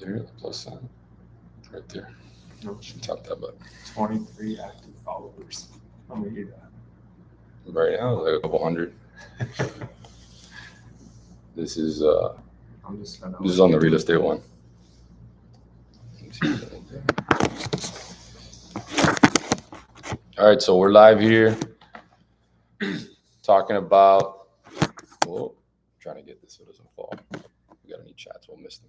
There, the plus sign, right there. Nope. Should tap that button. 23 active followers. How many you got? Right now, like a couple hundred. This is I'm just gonna. this is on the real estate one. All right, so we're live here talking about. Whoa, trying to get this so it doesn't fall. We got any chats? We'll miss them.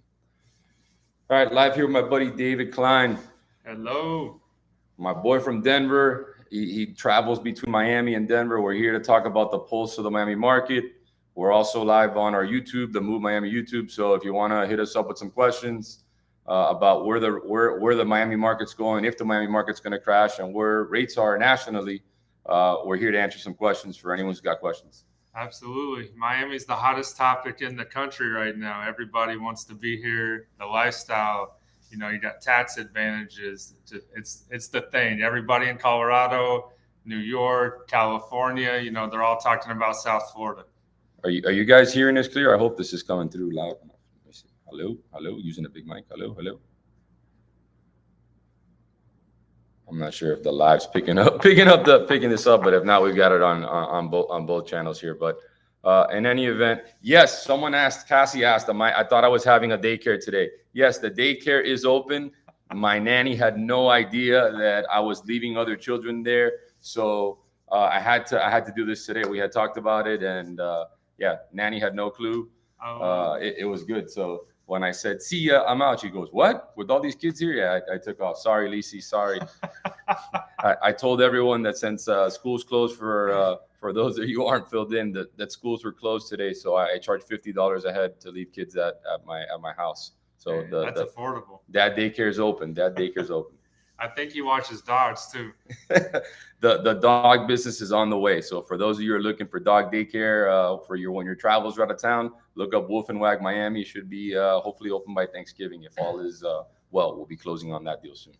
All right, live here with my buddy David Cline. Hello. My boy from Denver. He travels between Miami and Denver. We're here to talk about the pulse of the Miami market. We're also live on our YouTube, the Move Miami YouTube. So if you want to hit us up with some questions about where the Miami market's going, if the Miami market's going to crash, and where rates are nationally, we're here to answer some questions for anyone who's got questions. Absolutely. Miami's the hottest topic in the country right now. Everybody wants to be here. The lifestyle, you know, you got tax advantages. It's the thing. Everybody in Colorado, New York, California, you know, they're all talking about South Florida. Are you guys hearing this clear? I hope this is coming through loud enough. Let me see. Hello, using a big mic. Hello. I'm not sure if the live's picking this up, but if not, we've got it on both channels here. But in any event, yes, someone asked, Cassie asked, I thought I was having a daycare today. Yes, the daycare is open. My nanny had no idea that I was leaving other children there, so I had to do this today. We had talked about it, and yeah, nanny had no clue. It was good. So when I said, "See ya, I'm out," she goes, "What? With all these kids here?" Yeah, I took off. Sorry, Lisi. Sorry. I told everyone that since schools closed for those of you who aren't filled in, that schools were closed today. So I charged $50 a head to leave kids at my house. So hey, that's affordable. That daycare is open. I think he watches dogs too. The dog business is on the way. So for those of you who are looking for dog daycare when your travels are out of town, look up Wolf and Wag Miami. It should be hopefully open by Thanksgiving. If all is well, we'll be closing on that deal soon.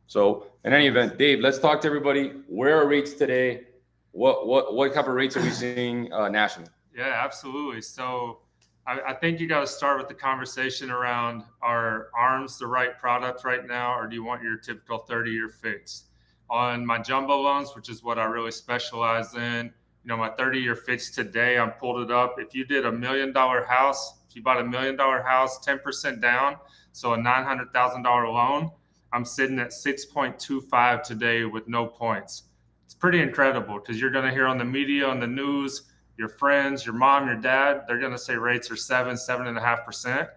So in any event, Dave, let's talk to everybody. Where are rates today? What type of rates are we seeing nationally? Yeah, absolutely. So I think you got to start with the conversation around, are ARMs the right product right now, or do you want your typical 30-year fix? On my jumbo loans, which is what I really specialize in, you know, my 30-year fix today, I pulled it up. If you did $1 million house, if you bought $1 million house, 10% down, so a $900,000 loan, I'm sitting at 6.25 today with no points. It's pretty incredible because you're going to hear on the media, on the news, your friends, your mom, your dad, they're going to say rates are 7.5%.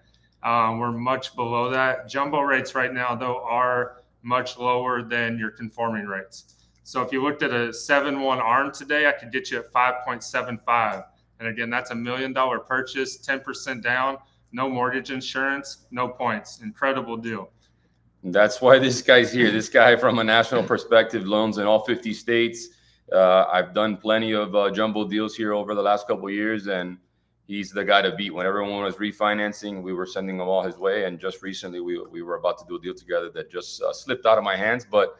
We're much below that. Jumbo rates right now, though, are much lower than your conforming rates. So if you looked at a 7-1 ARM today, I could get you at 5.75. And again, that's $1 million purchase, 10% down, no mortgage insurance, no points. Incredible deal. That's why this guy's here. This guy, from a national perspective, loans in all 50 states. I've done plenty of jumbo deals here over the last couple of years, and he's the guy to beat. When everyone was refinancing, we were sending them all his way. And just recently, we were about to do a deal together that just slipped out of my hands, but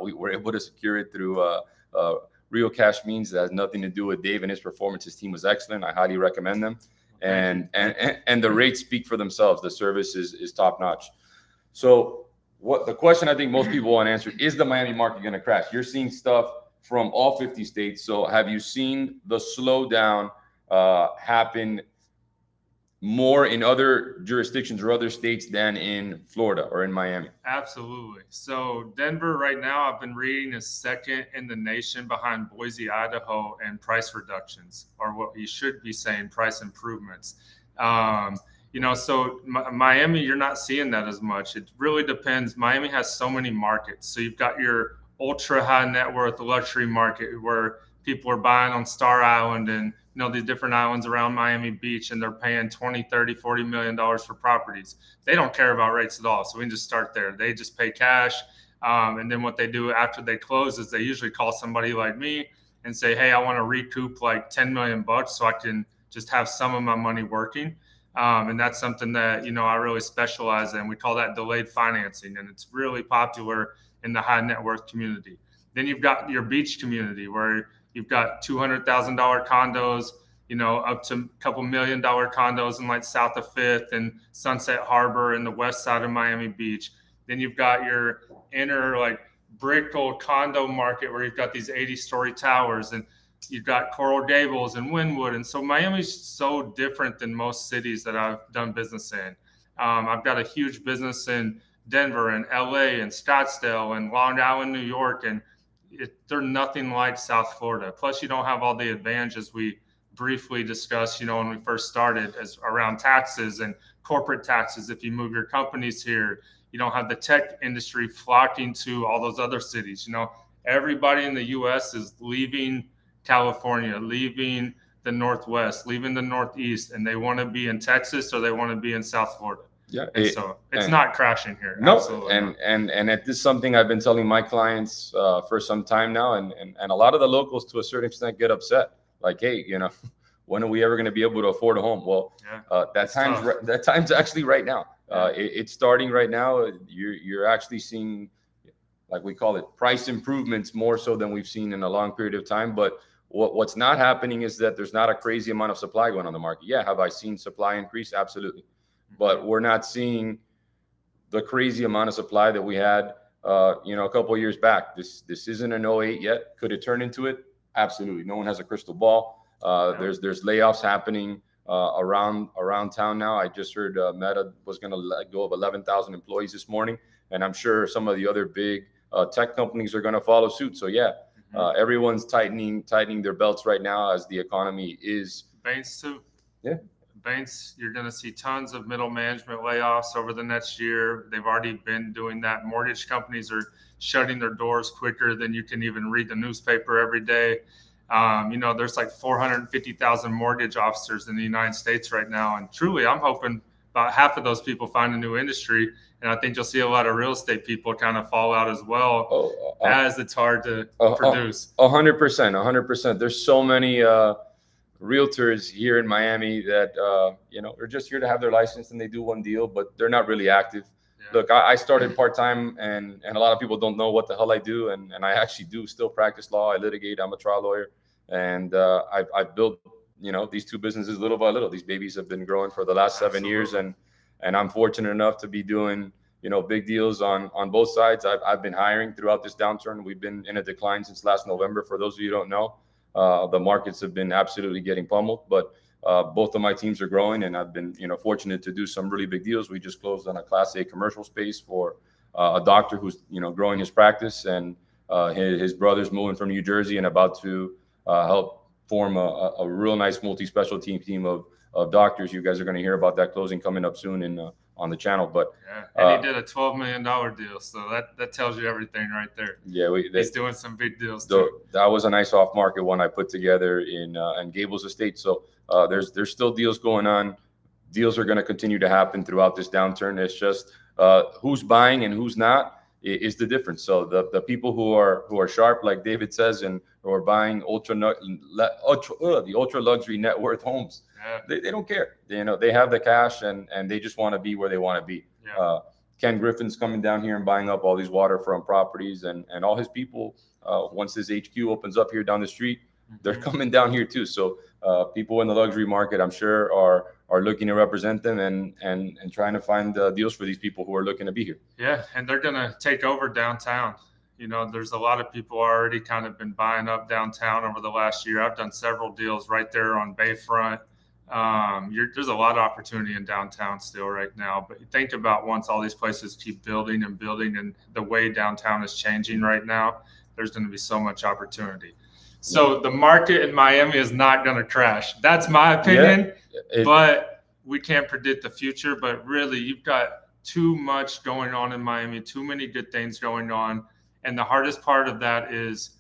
we were able to secure it through real cash means. That has nothing to do with Dave and his performance. His team was excellent. I highly recommend them. And the rates speak for themselves. The service is top notch. So what the question I think most people want answered is, the Miami market going to crash? You're seeing stuff from all 50 states. So have you seen the slowdown happen more in other jurisdictions or other states than in Florida or in Miami? Absolutely. So Denver right now, I've been reading, is second in the nation behind Boise, Idaho, and price reductions, or what you should be saying, price improvements. You know, so Miami, you're not seeing that as much. It really depends. Miami has so many markets. So you've got your ultra high net worth luxury market where people are buying on Star Island and, you know, these different islands around Miami Beach, and they're paying $20, $30, $40 million for properties. They don't care about rates at all. So we can just start there. They just pay cash. And then what they do after they close is they usually call somebody like me and say, hey, I want to recoup like $10 million so I can just have some of my money working. And that's something that, you know, I really specialize in. We call that delayed financing, and it's really popular in the high net worth community. Then you've got your beach community where you've got $200,000 condos, up to a couple $1 million condos in like south of Fifth and Sunset Harbor and the west side of Miami Beach. Then you've got your inner like brick old condo market where you've got these 80-story towers, and you've got Coral Gables and Wynwood. And so Miami's so different than most cities that I've done business in. I've got a huge business in Denver and LA and Scottsdale and Long Island, New York, and they're nothing like South Florida. Plus, you don't have all the advantages we briefly discussed, when we first started, as around taxes and corporate taxes. If you move your companies here, you don't have the tech industry flocking to all those other cities. Everybody in the U.S. is leaving California, leaving the Northwest, leaving the Northeast, and they want to be in Texas or they want to be in South Florida. Yeah, so it's not crashing here. No, Absolutely and it is something I've been telling my clients for some time now, and a lot of the locals to a certain extent get upset. Like, hey, when are we ever going to be able to afford a home? Well, that time's actually right now. It's starting right now. You're actually seeing, like we call it, price improvements more so than we've seen in a long period of time. But what's not happening is that there's not a crazy amount of supply going on the market. Yeah, have I seen supply increase? Absolutely. But we're not seeing the crazy amount of supply that we had, a couple of years back. This isn't an '08 yet. Could it turn into it? Absolutely. No one has a crystal ball. There's layoffs happening around town now. I just heard Meta was going to let go of 11,000 employees this morning, and I'm sure some of the other big tech companies are going to follow suit. So yeah, everyone's tightening their belts right now as the economy is. Banks too. Yeah. Banks, you're going to see tons of middle management layoffs over the next year. They've already been doing that. Mortgage companies are shutting their doors quicker than you can even read the newspaper every day. There's like 450,000 mortgage officers in the United States right now. And truly, I'm hoping about half of those people find a new industry. And I think you'll see a lot of real estate people kind of fall out as well, as it's hard to produce. 100%. There's so many realtors here in Miami that are just here to have their license and they do one deal, but they're not really active. Yeah. Look, I started part-time, and a lot of people don't know what the hell I do, and I actually do still practice law. I litigate. I'm a trial lawyer, and I've built these two businesses little by little. These babies have been growing for the last 7 years, and I'm fortunate enough to be doing big deals on both sides. I've been hiring throughout this downturn. We've been in a decline since last November. For those of you who don't know, the markets have been absolutely getting pummeled, but both of my teams are growing, and I've been fortunate to do some really big deals. We just closed on a Class A commercial space for a doctor who's growing his practice, and his brother's moving from New Jersey and about to help form a real nice multi-specialty team of doctors. You guys are going to hear about that closing coming up soon on the channel. But and he did a $12 million deal, so that tells you everything right there. Yeah, he's doing some big deals too. That was a nice off-market one I put together in Gables Estate. So there's still deals going on. Deals are going to continue to happen throughout this downturn. It's just who's buying and who's not is the difference. So the people who are sharp, like David says, and who are buying the ultra luxury net worth homes, they don't care. They have the cash, and they just want to be where they want to be. Yeah. Ken Griffin's coming down here and buying up all these waterfront properties, and all his people, once his HQ opens up here down the street, they're coming down here too. So people in the luxury market, I'm sure, are looking to represent them and trying to find deals for these people who are looking to be here. Yeah, and they're going to take over downtown. There's a lot of people already kind of been buying up downtown over the last year. I've done several deals right there on Bayfront. There's a lot of opportunity in downtown still right now, but think about once all these places keep building and building, and the way downtown is changing right now, there's going to be so much opportunity. So the market in Miami is not going to crash. That's my opinion, but we can't predict the future. But really, you've got too much going on in Miami, too many good things going on. And the hardest part of that is,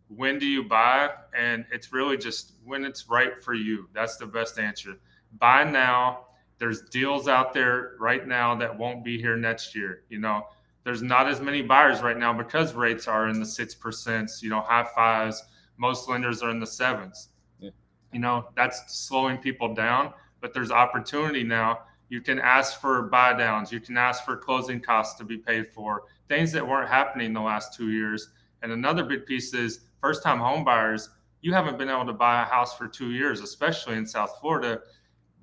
when do you buy? And it's really just when it's right for you. That's the best answer. Buy now. There's deals out there right now that won't be here next year. There's not as many buyers right now because rates are in the 6%, high fives. Most lenders are in the 7s. Yeah. That's slowing people down, but there's opportunity now. You can ask for buy downs. You can ask for closing costs to be paid for, things that weren't happening the last 2 years. And another big piece is first-time home buyers. you haven't been able to buy a house for 2 years, especially in South Florida,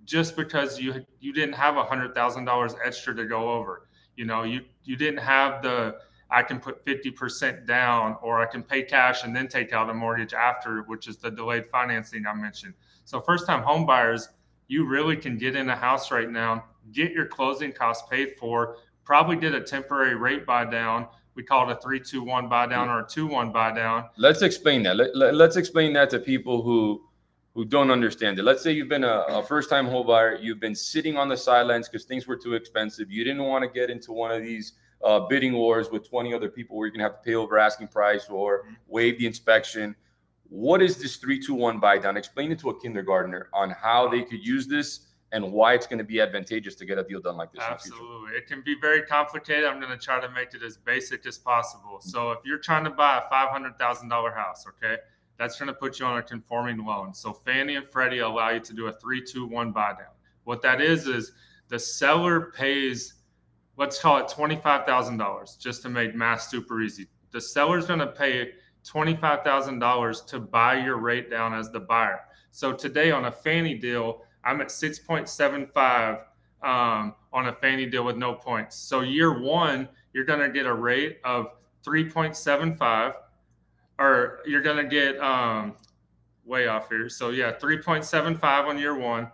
just because you didn't have $100,000 extra to go over. You didn't have the, I can put 50% down, or I can pay cash and then take out a mortgage after, which is the delayed financing I mentioned. So first time home buyers, you really can get in a house right now, get your closing costs paid for, probably did a temporary rate buy down. We call it a 3-2-1 buy down or a 2-1 buy down. Let's explain that. Let's explain that to people who don't understand it. Let's say you've been a first-time home buyer. You've been sitting on the sidelines because things were too expensive. You didn't want to get into one of these bidding wars with 20 other people where you're going to have to pay over asking price or waive the inspection. What is this 3-2-1 buy down? Explain it to a kindergartner on how they could use this and why it's going to be advantageous to get a deal done like this. Absolutely. It can be very complicated. I'm going to try to make it as basic as possible. So if you're trying to buy a $500,000 house, okay, that's going to put you on a conforming loan. So Fannie and Freddie allow you to do a 3-2-1 buy down. What that is the seller pays, let's call it $25,000, just to make math super easy. The seller's going to pay $25,000 to buy your rate down as the buyer. So today on a Fannie deal, I'm at 6.75 on a Fannie deal with no points. So year one, you're going to get a rate of 3.75, or you're going to get way off here. So yeah, 3.75 on year one,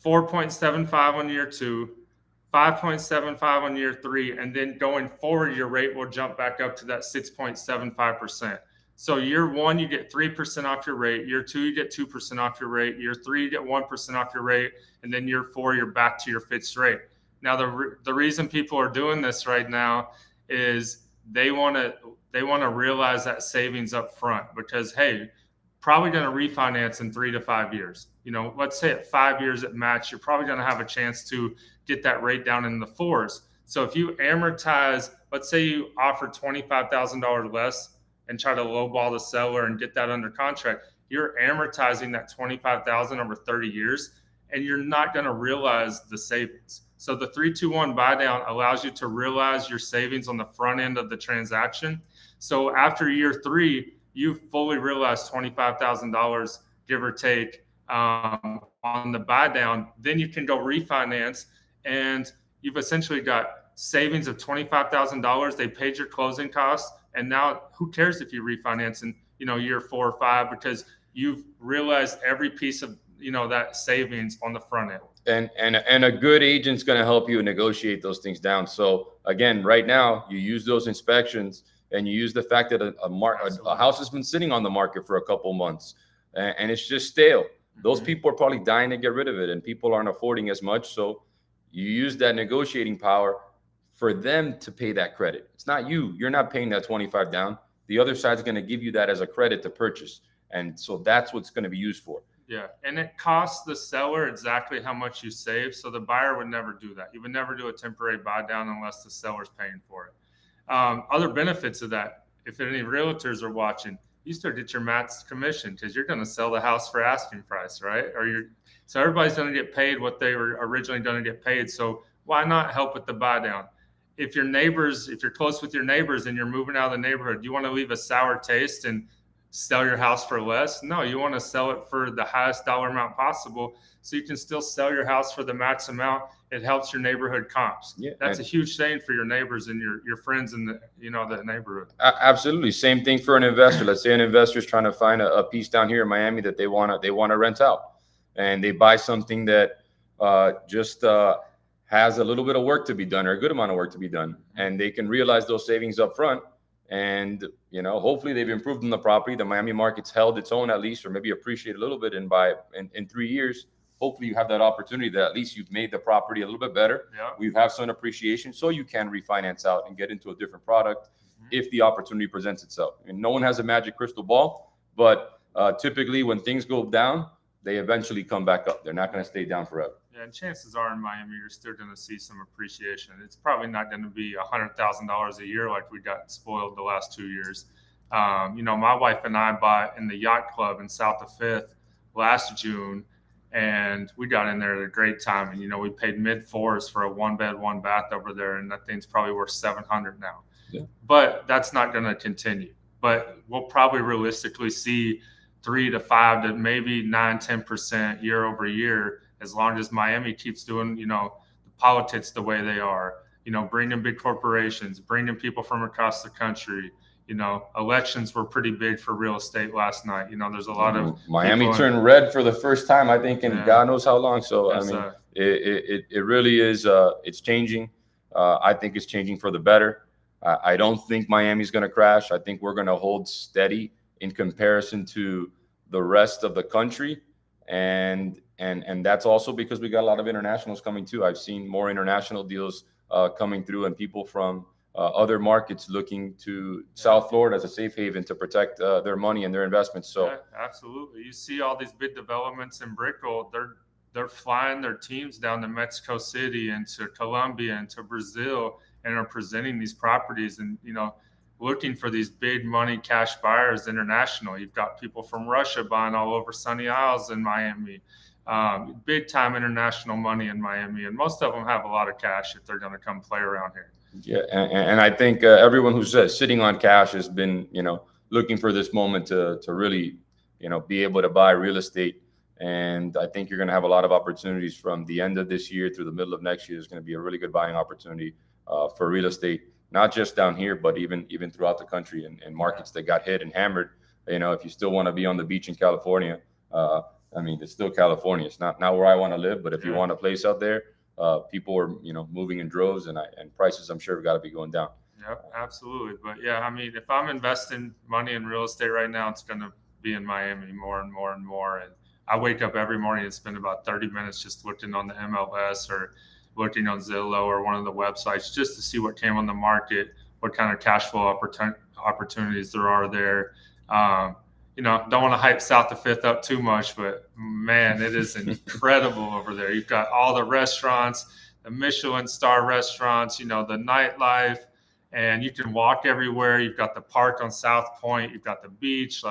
4.75 on year two, 5.75 on year three, and then going forward, your rate will jump back up to that 6.75%. So year one, you get 3% off your rate. Year two, you get 2% off your rate. Year three, you get 1% off your rate. And then year four, you're back to your fixed rate. Now, the reason people are doing this right now is they want to realize that savings up front, because, hey, probably going to refinance in 3 to 5 years. Let's say at 5 years at match, you're probably going to have a chance to get that rate down in the 4s. So if you amortize, let's say you offer $25,000 less and try to lowball the seller and get that under contract, you're amortizing that $25,000 over 30 years, and you're not going to realize the savings. So the 3-2-1 buy down allows you to realize your savings on the front end of the transaction. So after year three, you've fully realized $25,000, give or take, on the buy down. Then you can go refinance, and you've essentially got savings of $25,000. They paid your closing costs. And now who cares if you refinance in, year 4 or 5, because you've realized every piece of, that savings on the front end. And a good agent's going to help you negotiate those things down. So again, right now you use those inspections and you use the fact that a house has been sitting on the market for a couple months and it's just stale. Those people are probably dying to get rid of it, and people aren't affording as much. So you use that negotiating power for them to pay that credit. It's not you. You're not paying that 25 down. The other side's going to give you that as a credit to purchase. And so that's what's going to be used for. Yeah. And it costs the seller exactly how much you save. So the buyer would never do that. You would never do a temporary buy down unless the seller's paying for it. Other benefits of that, if any realtors are watching, you still get your max commission because you're going to sell the house for asking price, right? So everybody's going to get paid what they were originally going to get paid. So why not help with the buy down? If you're close with your neighbors and you're moving out of the neighborhood, do you want to leave a sour taste and sell your house for less? No, you want to sell it for the highest dollar amount possible, so you can still sell your house for the max amount. It helps your neighborhood comps. Yeah, that's a huge thing for your neighbors and your friends in the neighborhood. Absolutely. Same thing for an investor. Let's say an investor is trying to find a piece down here in Miami that they want to rent out, and they buy something that just has a little bit of work to be done, or a good amount of work to be done, and they can realize those savings up front. And hopefully they've improved on the property. The Miami market's held its own, at least, or maybe appreciate a little bit. And in 3 years, hopefully you have that opportunity that at least you've made the property a little bit better. Yeah. We have some appreciation, so you can refinance out and get into a different product if the opportunity presents itself. And no one has a magic crystal ball, but typically when things go down, they eventually come back up. They're not going to stay down forever. Yeah, and chances are in Miami, you're still going to see some appreciation. It's probably not going to be $100,000 a year like we got spoiled the last 2 years. My wife and I bought in the yacht club in South of Fifth last June, and we got in there at a great time. And, we paid mid-4s for a 1-bed, 1-bath over there, and that thing's probably worth $700 now. Yeah. But that's not going to continue. But we'll probably realistically see 3 to 5 to maybe 9-10% year over year, as long as Miami keeps doing, the politics the way they are, bringing big corporations, bringing people from across the country. Elections were pretty big for real estate last night. There's a lot of Miami turned red for the first time, I think, in God knows how long. So, it really is, it's changing. I think it's changing for the better. I don't think Miami's going to crash. I think we're going to hold steady in comparison to the rest of the country. And that's also because we got a lot of internationals coming too. I've seen more international deals coming through, and people from other markets looking to South Florida as a safe haven to protect their money and their investments. So yeah, absolutely. You see all these big developments in Brickell. They're flying their teams down to Mexico City and to Colombia and to Brazil, and are presenting these properties and, looking for these big money cash buyers international. You've got people from Russia buying all over Sunny Isles in Miami, big time international money in Miami. And most of them have a lot of cash if they're going to come play around here. Yeah. And I think everyone who's sitting on cash has been, looking for this moment to really, be able to buy real estate. And I think you're going to have a lot of opportunities from the end of this year through the middle of next year. There's going to be a really good buying opportunity for real estate, not just down here, but even throughout the country, and markets that got hit and hammered. If you still want to be on the beach in California, it's still California. It's not where I want to live, but if you want a place out there, people are, moving in droves, and prices, I'm sure, have got to be going down. Yeah, absolutely. But yeah, if I'm investing money in real estate right now, it's going to be in Miami more and more and more. And I wake up every morning and spend about 30 minutes just looking on the MLS or looking on Zillow or one of the websites just to see what came on the market, what kind of cash flow opportunities there are there. Don't want to hype South of Fifth up too much, but man, it is incredible over there. You've got all the restaurants, the Michelin star restaurants, the nightlife, and you can walk everywhere. You've got the park on South Point. You've got the beach.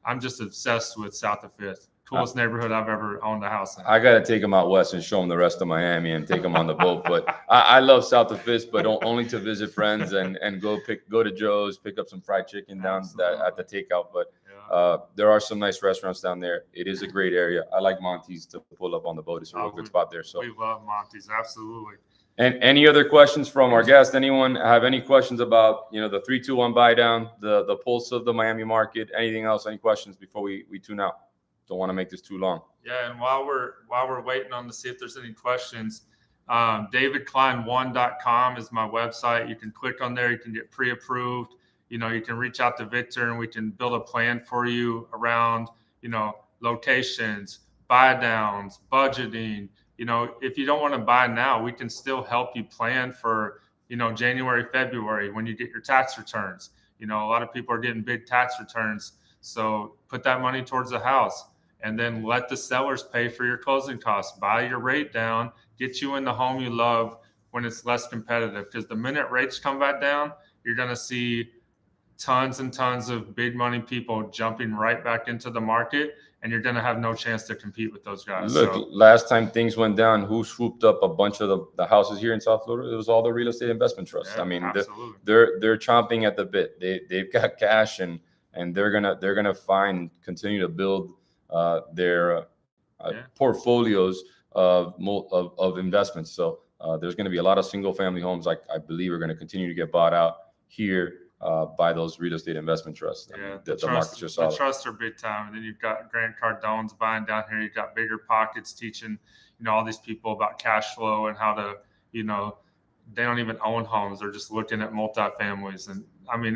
I'm just obsessed with South of Fifth. Coolest neighborhood I've ever owned a house in. I got to take them out west and show them the rest of Miami and take them on the boat. But I love South of Fifth, but only to visit friends and go to Joe's, pick up some fried chicken down at the takeout. But there are some nice restaurants down there. It is a great area. I like Monty's to pull up on the boat. It's a real good spot there. So we love Monty's, absolutely. And any other questions from our guests? Anyone have any questions about the 3-2-1 buy down, the pulse of the Miami market? Anything else? Any questions before we tune out? Don't want to make this too long. Yeah, and while we're waiting on to see if there's any questions, davidcline1.com is my website. You can click on there. You can get pre-approved. You can reach out to Victor, and we can build a plan for you around, locations, buy downs, budgeting. If you don't want to buy now, we can still help you plan for, January, February, when you get your tax returns. A lot of people are getting big tax returns. So put that money towards the house, and then let the sellers pay for your closing costs. Buy your rate down, get you in the home you love when it's less competitive. Because the minute rates come back down, you're going to see tons and tons of big money people jumping right back into the market, and you're going to have no chance to compete with those guys. Look, last time things went down, who swooped up a bunch of the houses here in South Florida? It was all the real estate investment trusts. Yeah, they're chomping at the bit. They've got cash, and they're gonna continue to build their portfolios of investments. So there's going to be a lot of single family homes, I believe, are going to continue to get bought out here by those real estate investment trusts. Yeah, the market's just solid. The trusts are big time, and then you've got Grant Cardone's buying down here. You've got Bigger Pockets teaching all these people about cash flow and how to they don't even own homes. They're just looking at multifamilies. And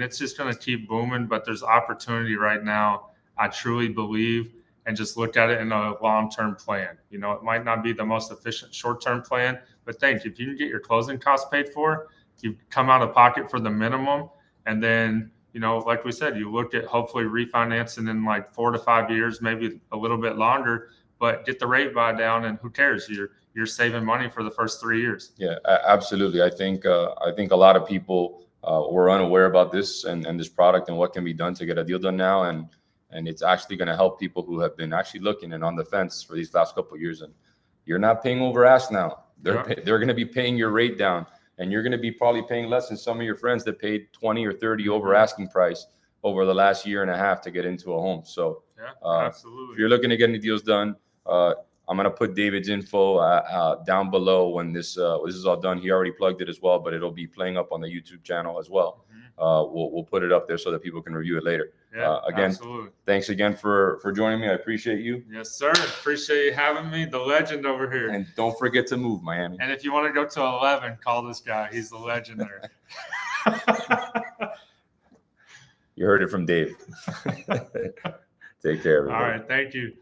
it's just going to keep booming, but there's opportunity right now. I truly believe, and just look at it in a long-term plan. It might not be the most efficient short-term plan, but think if you can get your closing costs paid for, you come out of pocket for the minimum. And then, like we said, you look at hopefully refinancing in 4 to 5 years, maybe a little bit longer, but get the rate buy down, and who cares? You're saving money for the first 3 years. Yeah, absolutely. I think a lot of people were unaware about this and this product and what can be done to get a deal done now. And it's actually going to help people who have been actually looking and on the fence for these last couple of years. And you're not paying over ask now. They're going to be paying your rate down, and you're going to be probably paying less than some of your friends that paid 20 or 30 over asking price over the last year and a half to get into a home. So Yeah, If absolutely. you're looking to get any deals done, I'm gonna put David's info down below when this is all done. He already plugged it as well, but it'll be playing up on the YouTube channel as well. We'll put it up there so that people can review it later. Yeah, Again, absolutely. thanks again for joining me. I appreciate you. Yes, sir. Appreciate you having me. The legend over here. And don't forget to move, Miami. And if you want to go to 11, call this guy. He's the legend there. You heard it from Dave. Take care, everybody. All right. Thank you.